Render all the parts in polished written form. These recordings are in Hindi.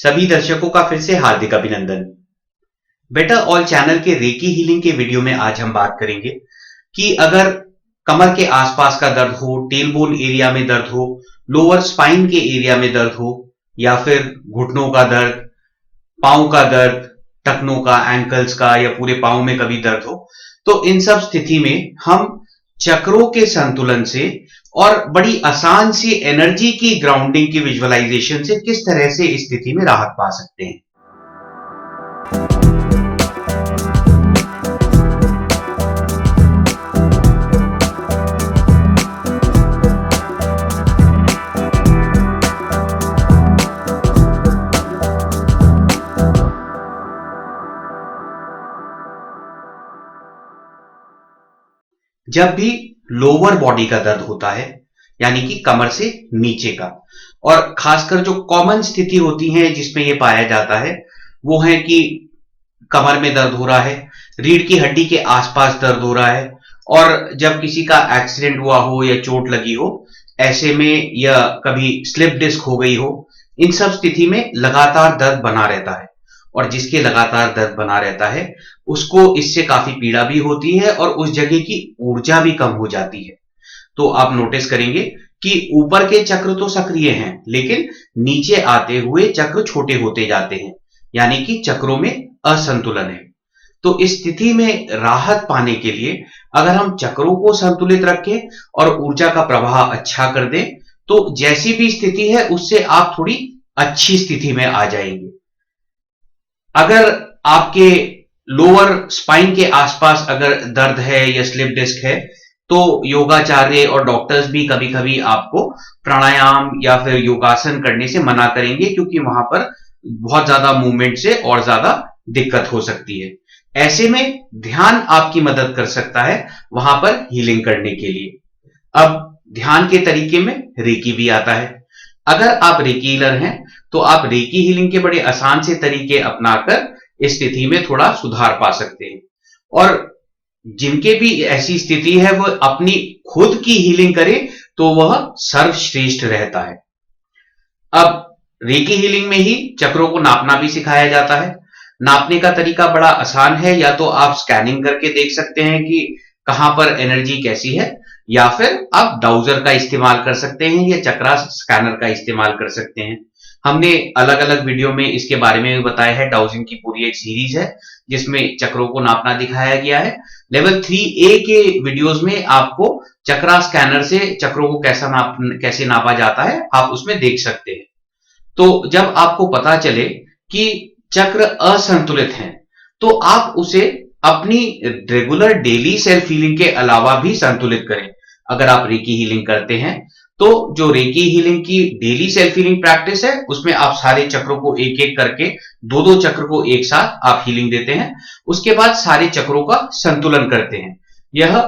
सभी दर्शकों का फिर से हार्दिक अभिनंदन। बेटर ऑल चैनल के रेकी हीलिंग के वीडियो में आज हम बात करेंगे कि अगर कमर के आसपास का दर्द हो, टेलबोन एरिया में दर्द हो, लोअर स्पाइन के एरिया में दर्द हो, या फिर घुटनों का दर्द, पांव का दर्द, टखनों का, एंकल्स का, या पूरे पांव में कभी दर्द हो, तो इन सब स्थिति में हम चक्रों के संतुलन से और बड़ी आसान सी एनर्जी की ग्राउंडिंग की विजुअलाइजेशन से किस तरह से इस स्थिति में राहत पा सकते हैं। जब भी लोअर बॉडी का दर्द होता है, यानी कि कमर से नीचे का, और खासकर जो कॉमन स्थिति होती है जिसमें यह पाया जाता है वो है कि कमर में दर्द हो रहा है, रीढ़ की हड्डी के आसपास दर्द हो रहा है, और जब किसी का एक्सीडेंट हुआ हो या चोट लगी हो, ऐसे में या कभी स्लिप डिस्क हो गई हो, इन सब स्थिति में लगातार दर्द बना रहता है। और जिसके लगातार दर्द बना रहता है उसको इससे काफी पीड़ा भी होती है और उस जगह की ऊर्जा भी कम हो जाती है। तो आप नोटिस करेंगे कि ऊपर के चक्र तो सक्रिय हैं, लेकिन नीचे आते हुए चक्र छोटे होते जाते हैं, यानी कि चक्रों में असंतुलन है। तो इस स्थिति में राहत पाने के लिए अगर हम चक्रों को संतुलित रखें और ऊर्जा का प्रवाह अच्छा कर दें, तो जैसी भी स्थिति है उससे आप थोड़ी अच्छी स्थिति में आ जाएंगे। अगर आपके लोअर स्पाइन के आसपास अगर दर्द है या स्लिप डिस्क है, तो योगाचार्य और डॉक्टर्स भी कभी-कभी आपको प्राणायाम या फिर योगासन करने से मना करेंगे, क्योंकि वहां पर बहुत ज्यादा मूवमेंट से और ज्यादा दिक्कत हो सकती है। ऐसे में ध्यान आपकी मदद कर सकता है वहां पर हीलिंग करने के लिए। अब ध्यान के तरीके में रेकी भी आता है। अगर आप रेकी हीलर हैं तो आप रेकी हीलिंग के बड़े आसान से तरीके अपनाकर इस स्थिति में थोड़ा सुधार पा सकते हैं। और जिनके भी ऐसी स्थिति है वह अपनी खुद की हीलिंग करे तो वह सर्वश्रेष्ठ रहता है। अब रेकी हीलिंग में ही चक्रों को नापना भी सिखाया जाता है। नापने का तरीका बड़ा आसान है, या तो आप स्कैनिंग करके देख सकते हैं कि कहां पर एनर्जी कैसी है, या फिर आप डाउजर का इस्तेमाल कर सकते हैं या चक्रा स्कैनर का इस्तेमाल कर सकते हैं। हमने अलग अलग वीडियो में इसके बारे में भी बताया है। डाउजिंग की पूरी एक सीरीज है जिसमें चक्रों को नापना दिखाया गया है। लेवल 3A के वीडियोस में आपको चक्रा स्कैनर से चक्रों को कैसे नापा जाता है आप उसमें देख सकते हैं। तो जब आपको पता चले कि चक्र असंतुलित हैं, तो आप उसे अपनी रेगुलर डेली सेल्फ हीलिंग के अलावा भी संतुलित करें। अगर आप रेकी हीलिंग करते हैं तो जो रेकी हीलिंग की डेली सेल्फ हीलिंग प्रैक्टिस है उसमें आप सारे चक्रों को एक एक करके दो चक्र को एक साथ आप हीलिंग देते हैं। उसके बाद सारे चक्रों का संतुलन करते हैं। यह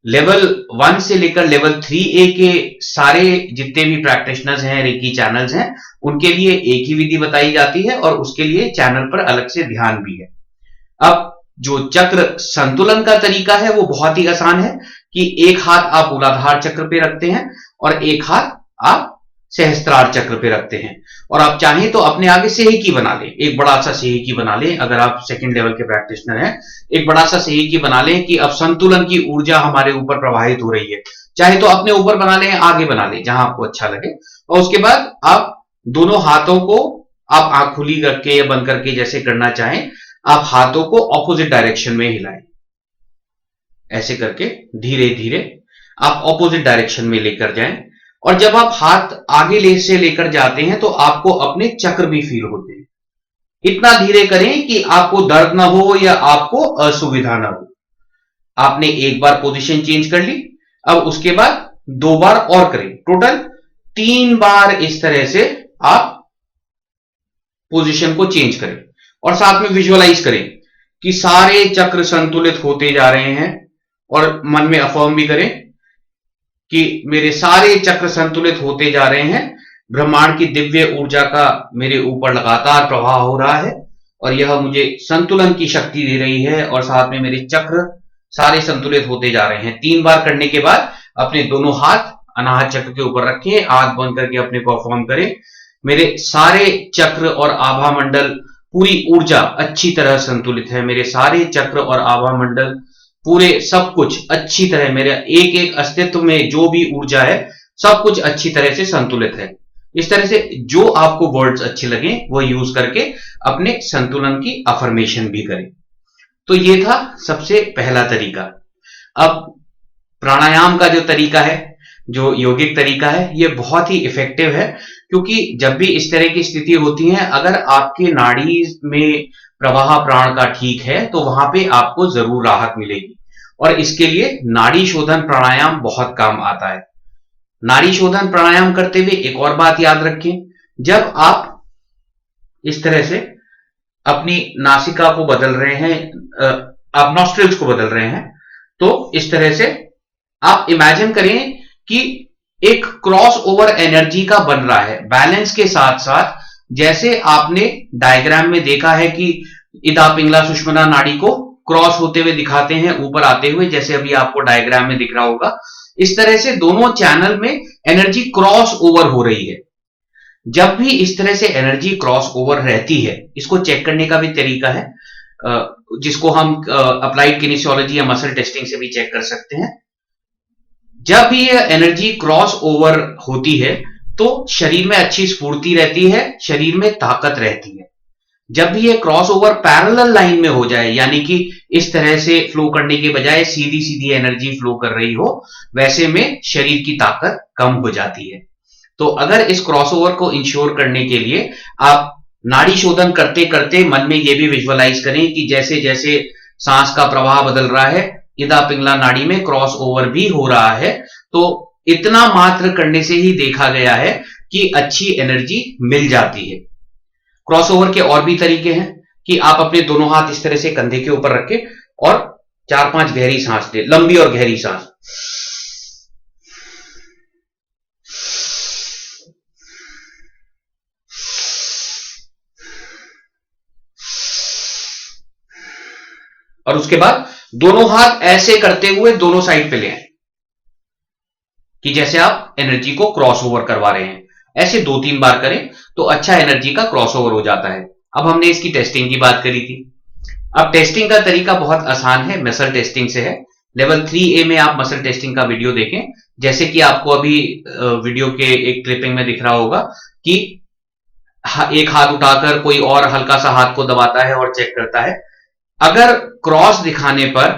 लेवल 1 से लेकर लेवल 3A के सारे जितने भी प्रैक्टिशनर्स हैं, रेकी चैनल्स हैं, उनके लिए एक ही विधि बताई जाती है और उसके लिए चैनल पर अलग से ध्यान भी है। अब जो चक्र संतुलन का तरीका है वो बहुत ही आसान है कि एक हाथ आप मूलाधार चक्र पे रखते हैं और एक हाथ आप सहस्त्रार चक्र पे रखते हैं, और आप चाहें तो अपने आगे सेहिकी बना लें, एक बड़ा सा सेहिकी बना लें। अगर आप सेकंड लेवल के प्रैक्टिशनर हैं, एक बड़ा सा सेहिकी बना लें कि अब संतुलन की ऊर्जा हमारे ऊपर प्रवाहित हो रही है। चाहे तो अपने ऊपर बना लें, आगे बना लें, जहां आपको अच्छा लगे। और उसके बाद आप दोनों हाथों को आप आंख खुली करके या बंद करके जैसे करना चाहें, आप हाथों को ऑपोजिट डायरेक्शन में हिलाएं। ऐसे करके धीरे धीरे आप ऑपोजिट डायरेक्शन में लेकर जाएं। और जब आप हाथ आगे से लेकर जाते हैं तो आपको अपने चक्र भी फील होते हैं। इतना धीरे करें कि आपको दर्द ना हो या आपको असुविधा ना हो। आपने एक बार पोजीशन चेंज कर ली, अब उसके बाद 2 बार और करें। टोटल 3 बार इस तरह से आप पोजीशन को चेंज करें और साथ में विजुअलाइज करें कि सारे चक्र संतुलित होते जा रहे हैं, और मन में अफर्म भी करें कि मेरे सारे चक्र संतुलित होते जा रहे हैं। ब्रह्मांड की दिव्य ऊर्जा का मेरे ऊपर लगातार प्रवाह हो रहा है और यह मुझे संतुलन की शक्ति दे रही है, और साथ में मेरे चक्र सारे संतुलित होते जा रहे हैं। 3 बार करने के बाद अपने दोनों हाथ अनाहत चक्र के ऊपर रखें, आंख बंद करके अपने को अफर्म करें मेरे सारे चक्र और आभा मंडल, पूरी ऊर्जा अच्छी तरह संतुलित है। मेरे सारे चक्र और आभा मंडल, पूरे सब कुछ अच्छी तरह, मेरे एक एक अस्तित्व में जो भी ऊर्जा है सब कुछ अच्छी तरह से संतुलित है। इस तरह से जो आपको वर्ड्स अच्छे लगे वो यूज करके अपने संतुलन की अफर्मेशन भी करें। तो ये था सबसे पहला तरीका। अब प्राणायाम का जो तरीका है, जो यौगिक तरीका है, ये बहुत ही इफेक्टिव है, क्योंकि जब भी इस तरह की स्थिति होती है, अगर आपके नाड़ी में प्रवाह प्राण का ठीक है तो वहां पे आपको जरूर राहत मिलेगी। और इसके लिए नाड़ी शोधन प्राणायाम बहुत काम आता है। नाड़ी शोधन प्राणायाम करते हुए एक और बात याद रखें, जब आप इस तरह से अपनी नासिका को बदल रहे हैं, आप नॉस्ट्रिल्स को बदल रहे हैं, तो इस तरह से आप इमेजिन करें कि एक क्रॉस ओवर एनर्जी का बन रहा है बैलेंस के साथ साथ। जैसे आपने डायग्राम में देखा है कि इदा पिंगला सुषुम्ना नाड़ी को क्रॉस होते हुए दिखाते हैं, ऊपर आते हुए, जैसे अभी आपको डायग्राम में दिख रहा होगा। इस तरह से दोनों चैनल में एनर्जी क्रॉस ओवर हो रही है। जब भी इस तरह से एनर्जी क्रॉस ओवर रहती है, इसको चेक करने का भी तरीका है, जिसको हम अप्लाइड किनेसियोलॉजी या मसल टेस्टिंग से भी चेक कर सकते हैं। जब भी ये एनर्जी क्रॉस ओवर होती है तो शरीर में अच्छी स्फूर्ति रहती है, शरीर में ताकत रहती है। जब भी ये क्रॉस ओवर पैरेलल लाइन में हो जाए, यानी कि इस तरह से फ्लो करने के बजाय सीधी सीधी एनर्जी फ्लो कर रही हो, वैसे में शरीर की ताकत कम हो जाती है। तो अगर इस क्रॉसओवर को इंश्योर करने के लिए आप नाड़ी शोधन करते करते मन में यह भी विजुअलाइज करें कि जैसे जैसे सांस का प्रवाह बदल रहा है, इदा पिंगला नाड़ी में क्रॉस ओवर भी हो रहा है। तो इतना मात्र करने से ही देखा गया है कि अच्छी एनर्जी मिल जाती है। क्रॉसओवर के और भी तरीके हैं कि आप अपने दोनों हाथ इस तरह से कंधे के ऊपर रखें और 4-5 गहरी सांस लें, लंबी और गहरी सांस। और उसके बाद दोनों हाथ ऐसे करते हुए दोनों साइड पे ले आए कि जैसे आप एनर्जी को क्रॉस ओवर करवा रहे हैं। ऐसे 2-3 बार करें तो अच्छा एनर्जी का क्रॉस ओवर हो जाता है। अब हमने इसकी टेस्टिंग की बात करी थी। अब टेस्टिंग का तरीका बहुत आसान है, मसल टेस्टिंग से है। लेवल 3A में आप मसल टेस्टिंग का वीडियो देखें, जैसे कि आपको अभी वीडियो के एक क्लिपिंग में दिख रहा होगा कि एक हाथ उठाकर कोई और हल्का सा हाथ को दबाता है और चेक करता है। अगर क्रॉस दिखाने पर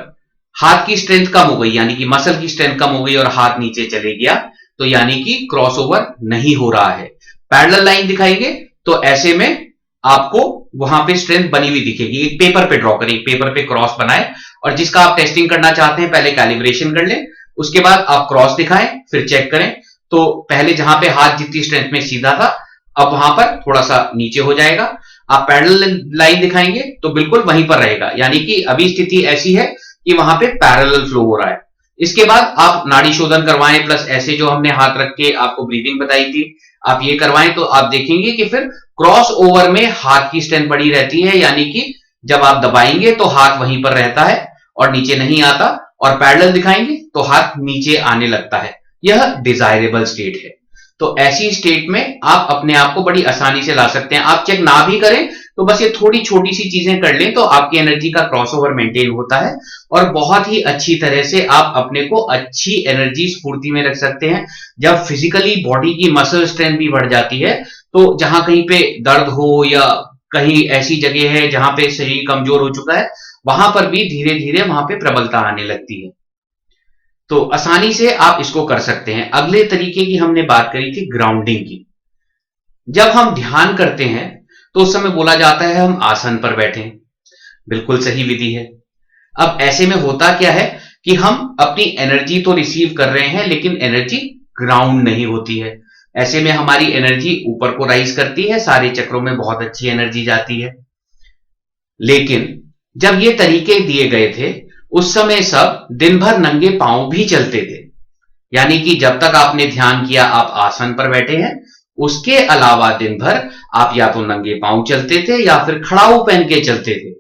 हाथ की स्ट्रेंथ कम हो गई, यानी कि मसल की स्ट्रेंथ कम हो गई और हाथ नीचे चले गया, तो यानी कि क्रॉस ओवर नहीं हो रहा है। पैरेलल लाइन दिखाएंगे तो ऐसे में आपको वहां पे स्ट्रेंथ बनी हुई दिखेगी। एक पेपर पे ड्रॉ करें, एक पेपर पे क्रॉस बनाएं और जिसका आप टेस्टिंग करना चाहते हैं पहले कैलिब्रेशन कर लें, उसके बाद आप क्रॉस दिखाएं, फिर चेक करें। तो पहले जहां पे हाथ जितनी स्ट्रेंथ में सीधा था, अब वहां पर थोड़ा सा नीचे हो जाएगा। आप पैरेलल लाइन दिखाएंगे तो बिल्कुल वहीं पर रहेगा, यानी कि अभी स्थिति ऐसी है कि वहां पे पैरेलल फ्लो हो रहा है। इसके बाद आप नाड़ी शोधन करवाएं, प्लस ऐसे जो हमने हाथ रख के आपको ब्रीदिंग बताई थी, आप ये करवाएं तो आप देखेंगे कि फिर क्रॉस ओवर में हाथ की स्ट्रेंथ बड़ी रहती है, यानी कि जब आप दबाएंगे तो हाथ वहीं पर रहता है और नीचे नहीं आता, और पैरेलल दिखाएंगे तो हाथ नीचे आने लगता है। यह डिजायरेबल स्टेट है। तो ऐसी स्टेट में आप अपने आप को बड़ी आसानी से ला सकते हैं। आप चेक ना भी करें तो बस ये थोड़ी छोटी सी चीजें कर लें तो आपकी एनर्जी का क्रॉसओवर मेंटेन होता है और बहुत ही अच्छी तरह से आप अपने को अच्छी एनर्जी स्फूर्ति में रख सकते हैं। जब फिजिकली बॉडी की मसल स्ट्रेंथ भी बढ़ जाती है तो जहां कहीं पे दर्द हो या कहीं ऐसी जगह है जहां पे शरीर कमजोर हो चुका है, वहां पर भी धीरे धीरे वहां पे प्रबलता आने लगती है। तो आसानी से आप इसको कर सकते हैं। अगले तरीके की हमने बात करी थी ग्राउंडिंग की। जब हम ध्यान करते हैं तो उस समय बोला जाता है हम आसन पर बैठें। बिल्कुल सही विधि है। अब ऐसे में होता क्या है कि हम अपनी एनर्जी तो रिसीव कर रहे हैं लेकिन एनर्जी ग्राउंड नहीं होती है। ऐसे में हमारी एनर्जी ऊपर को राइज करती है, सारे चक्रों में बहुत अच्छी एनर्जी जाती है। लेकिन जब ये तरीके दिए गए थे उस समय सब दिन भर नंगे पांव भी चलते थे, यानी कि जब तक आपने ध्यान किया आप आसन पर बैठे हैं, उसके अलावा दिन भर आप या तो नंगे पांव चलते थे या फिर खड़ाऊ पहन के चलते थे।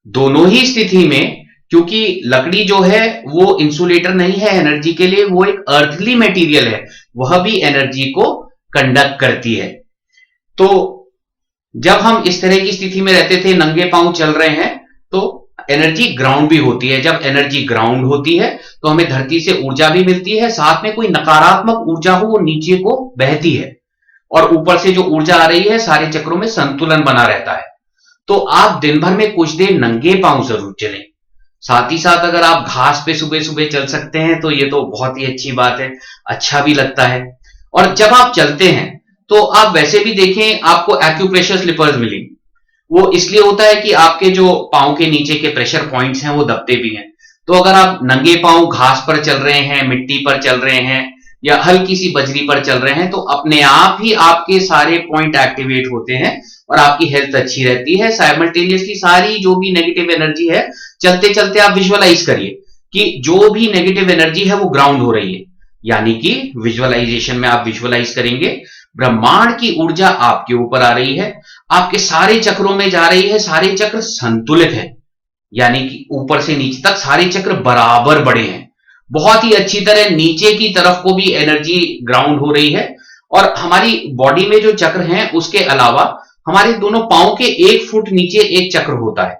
दोनों ही स्थिति में, क्योंकि लकड़ी जो है वो इंसुलेटर नहीं है एनर्जी के लिए, वो एक अर्थली मटेरियल है, वह भी एनर्जी को कंडक्ट करती है। तो जब हम इस तरह की स्थिति में रहते थे, नंगे पांव चल रहे हैं, तो एनर्जी ग्राउंड भी होती है। जब एनर्जी ग्राउंड होती है तो हमें धरती से ऊर्जा भी मिलती है, साथ में कोई नकारात्मक ऊर्जा हो वो नीचे को बहती है, और ऊपर से जो ऊर्जा आ रही है सारे चक्रों में संतुलन बना रहता है। तो आप दिन भर में कुछ देर नंगे पांव जरूर चलें। साथ ही साथ अगर आप घास पे सुबह सुबह चल सकते हैं तो ये तो बहुत ही अच्छी बात है, अच्छा भी लगता है। और जब आप चलते हैं तो आप वैसे भी देखें, आपको एक्यूप्रेशर स्लिपर्स मिलेंगे। वो इसलिए होता है कि आपके जो पांव के नीचे के प्रेशर पॉइंट्स हैं वो दबते भी हैं। तो अगर आप नंगे पांव घास पर चल रहे हैं, मिट्टी पर चल रहे हैं, या हल्की सी बजरी पर चल रहे हैं, तो अपने आप ही आपके सारे पॉइंट एक्टिवेट होते हैं और आपकी हेल्थ अच्छी रहती है। साइमल्टेनियसली सारी जो भी नेगेटिव एनर्जी है, चलते चलते आप विजुअलाइज करिए कि जो भी नेगेटिव एनर्जी है वो ग्राउंड हो रही है। यानी कि विजुअलाइजेशन में आप विजुअलाइज करेंगे ब्रह्मांड की ऊर्जा आपके ऊपर आ रही है, आपके सारे चक्रों में जा रही है, सारे चक्र संतुलित है, यानी कि ऊपर से नीचे तक सारे चक्र बराबर बड़े हैं। बहुत ही अच्छी तरह नीचे की तरफ को भी एनर्जी ग्राउंड हो रही है। और हमारी बॉडी में जो चक्र हैं उसके अलावा हमारे दोनों पांव के 1 फुट नीचे एक चक्र होता है।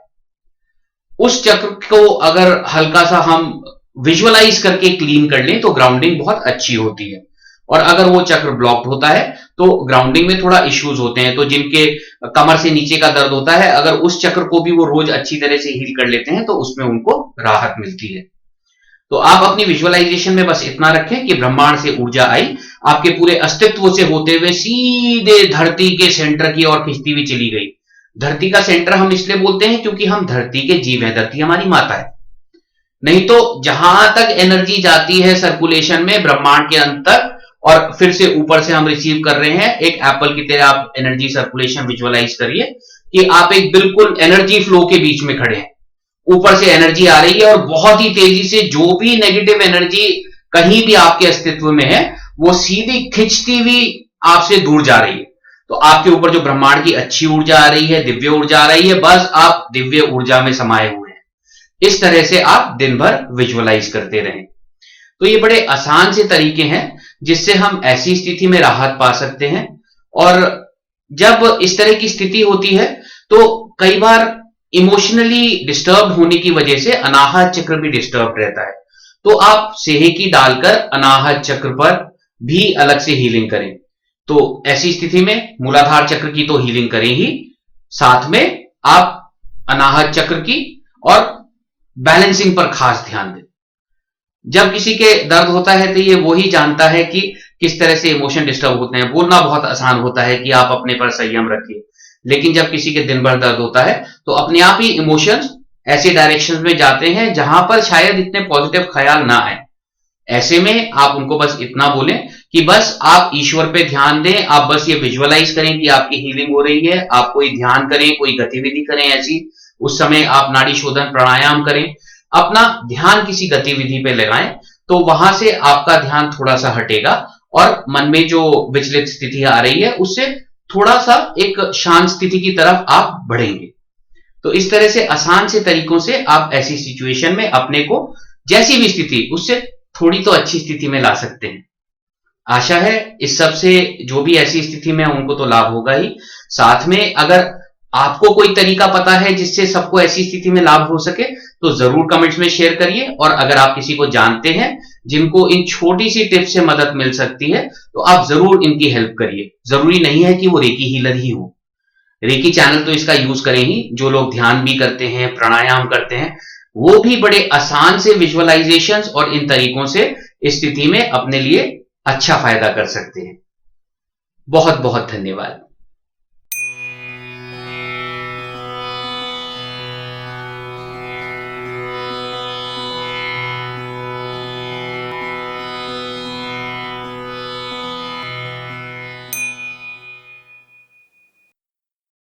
उस चक्र को अगर हल्का सा हम विजुअलाइज करके क्लीन कर लें तो ग्राउंडिंग बहुत अच्छी होती है। और अगर वो चक्र ब्लॉक्ड होता है तो ग्राउंडिंग में थोड़ा इश्यूज होते हैं। तो जिनके कमर से नीचे का दर्द होता है, अगर उस चक्र को भी वो रोज अच्छी तरह से हील कर लेते हैं तो उसमें उनको राहत मिलती है। तो आप अपनी विजुअलाइजेशन में बस इतना रखें कि ब्रह्मांड से ऊर्जा आई, आपके पूरे अस्तित्व से होते हुए सीधे धरती के सेंटर की ओर खिंचती हुई चली गई। धरती का सेंटर हम इसलिए बोलते हैं क्योंकि हम धरती के जीव हैं, धरती हमारी माता है। नहीं तो जहां तक एनर्जी जाती है सर्कुलेशन में ब्रह्मांड के अंदर, और फिर से ऊपर से हम रिसीव कर रहे हैं, एक एप्पल की तरह आप एनर्जी सर्कुलेशन विजुअलाइज करिए कि आप एक बिल्कुल एनर्जी फ्लो के बीच में खड़े हैं। ऊपर से एनर्जी आ रही है और बहुत ही तेजी से जो भी नेगेटिव एनर्जी कहीं भी आपके अस्तित्व में है वो सीधी खिंचती हुई आपसे दूर जा रही है। तो आपके ऊपर जो ब्रह्मांड की अच्छी ऊर्जा आ रही है, दिव्य ऊर्जा आ रही है, बस आप दिव्य ऊर्जा में समाये हुए हैं। इस तरह से आप दिन भर विजुअलाइज करते रहें। तो ये बड़े आसान से तरीके हैं जिससे हम ऐसी स्थिति में राहत पा सकते हैं। और जब इस तरह की स्थिति होती है तो कई बार इमोशनली डिस्टर्ब होने की वजह से अनाहत चक्र भी डिस्टर्ब रहता है। तो आप सेहकी डालकर अनाहत चक्र पर भी अलग से हीलिंग करें। तो ऐसी स्थिति में मूलाधार चक्र की तो हीलिंग करें ही, साथ में आप अनाहत चक्र की और बैलेंसिंग पर खास ध्यान दें। जब किसी के दर्द होता है तो ये वही जानता है कि किस तरह से इमोशन डिस्टर्ब होते हैं। बोलना बहुत आसान होता है कि आप अपने पर संयम रखिए, लेकिन जब किसी के दिन भर दर्द होता है तो अपने आप ही इमोशंस ऐसे डायरेक्शंस में जाते हैं जहां पर शायद इतने पॉजिटिव ख्याल ना आए। ऐसे में आप उनको बस इतना बोलें कि बस आप ईश्वर पे ध्यान दें, आप बस ये विजुअलाइज करें कि आपकी हीलिंग हो रही है, आप कोई ध्यान करें, कोई गतिविधि करें ऐसी, उस समय आप नाड़ी शोधन प्राणायाम करें, अपना ध्यान किसी गतिविधि पे लगाएं, तो वहां से आपका ध्यान थोड़ा सा हटेगा और मन में जो विचलित स्थिति आ रही है उससे थोड़ा सा एक शांत स्थिति की तरफ आप बढ़ेंगे। तो इस तरह से आसान से तरीकों से आप ऐसी सिचुएशन में अपने को जैसी भी स्थिति उससे थोड़ी तो अच्छी स्थिति में ला सकते हैं। आशा है इस सब से जो भी ऐसी स्थिति में उनको तो लाभ होगा ही। साथ में अगर आपको कोई तरीका पता है जिससे सबको ऐसी स्थिति में लाभ हो सके तो जरूर कमेंट्स में शेयर करिए। और अगर आप किसी को जानते हैं जिनको इन छोटी सी टिप्स से मदद मिल सकती है तो आप जरूर इनकी हेल्प करिए। जरूरी नहीं है कि वो रेकी हीलर ही हो, रेकी चैनल तो इसका यूज करें ही। जो लोग ध्यान भी करते हैं, प्राणायाम करते हैं, वो भी बड़े आसान से विजुअलाइजेशंस और इन तरीकों से इस स्थिति में अपने लिए अच्छा फायदा कर सकते हैं। बहुत बहुत धन्यवाद।